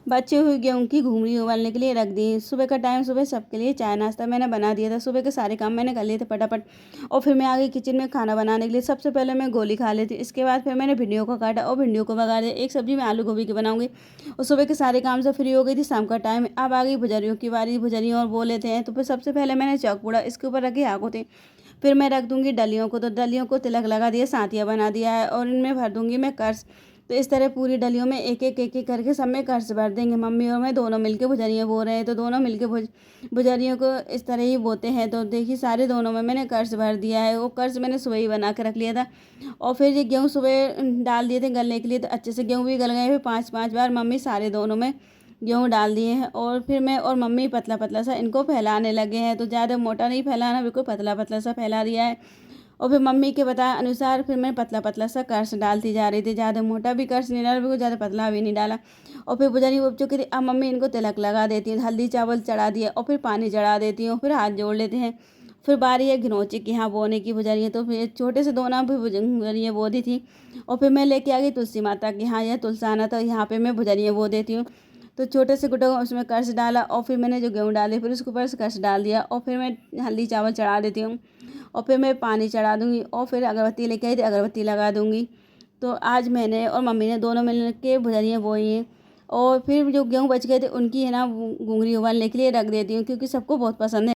बचे हुए गेहूँ की घुघनी उबालने के लिए रख दी। सुबह का टाइम, सुबह सबके लिए चाय नाश्ता मैंने बना दिया था। सुबह के सारे काम मैंने कर लिए थे फटाफट और फिर मैं आ गई किचन में खाना बनाने के लिए। सबसे पहले मैं गोली खा ली थी, इसके बाद फिर मैंने भिंडियों को काटा और भिंडियों को बघार दिया। एक सब्जी मैं आलू गोभी की बनाऊंगी और सुबह के सारे काम से फ्री हो गई थी। शाम का टाइम, अब आ गई भुजरियों की बारी। भुजरियों और वो लेते हैं तो फिर सबसे पहले मैंने चौक पूड़ा इसके ऊपर रखे आग होते, फिर मैं रख दूंगी डलियों को। तो डलियों को तिलक लगा दिया, सातिया बना दिया है और इनमें भर दूंगी मैं कर्स। तो इस तरह पूरी डलियों में एक एक करके सब में कर्स भर देंगे। मम्मी और मैं दोनों मिलके भुजरियाँ बो रहे हैं, तो दोनों मिलके भुजरियों को इस तरह ही बोते हैं। तो देखिए सारे दोनों में मैंने कर्स भर दिया है। वो कर्स मैंने सुबह ही बना के रख लिया था और फिर ये गेहूँ सुबह डाल दिए थे गलने के लिए। तो अच्छे से गेहूँ भी गल गए। फिर 5-5 बार मम्मी सारे दोनों में गेहूँ डाल दिए हैं और फिर मैं और मम्मी पतला पतला सा इनको फैलाने लगे हैं। तो ज़्यादा मोटा नहीं फैलाना, बिल्कुल पतला पतला सा फैला दिया है। और फिर मम्मी के बताए अनुसार फिर मैं पतला पतला सा कर्स डालती जा रही थी। ज़्यादा मोटा भी कर्स नहीं डाला, बिल्कुल ज़्यादा पतला भी नहीं डाला। और फिर बुझानी उब चुकी थी। अब मम्मी इनको तिलक लगा देती है, हल्दी चावल चढ़ा दिया और फिर पानी चढ़ा देती हूँ, फिर हाथ जोड़ लेते हैं। फिर बारी है घिनौची के यहाँ बोने की भुजरियाँ। तो फिर छोटे से दोना भी भुजरियाँ बो दी थी और फिर मैं लेके आ गई तुलसी माता के यहाँ। यह तुलसाना था, यहाँ पे मैं भुजरियाँ बो देती हूँ। तो छोटे से गुटों उसमें कर्स डाला और फिर मैंने जो गेहूँ डाले फिर उसके ऊपर से कर्स डाल दिया और फिर मैं हल्दी चावल चढ़ा देती हूँ और फिर मैं पानी चढ़ा दूँगी और फिर अगरबत्ती लेके आई थी, अगरबत्ती लगा दूँगी। तो आज मैंने और मम्मी ने दोनों मिल के भुजरियाँ बोई हैं और फिर जो गेहूँ बच गए थे उनकी है ना घुंघरी उबालने के लिए रख देती हूँ, क्योंकि सबको बहुत पसंद है।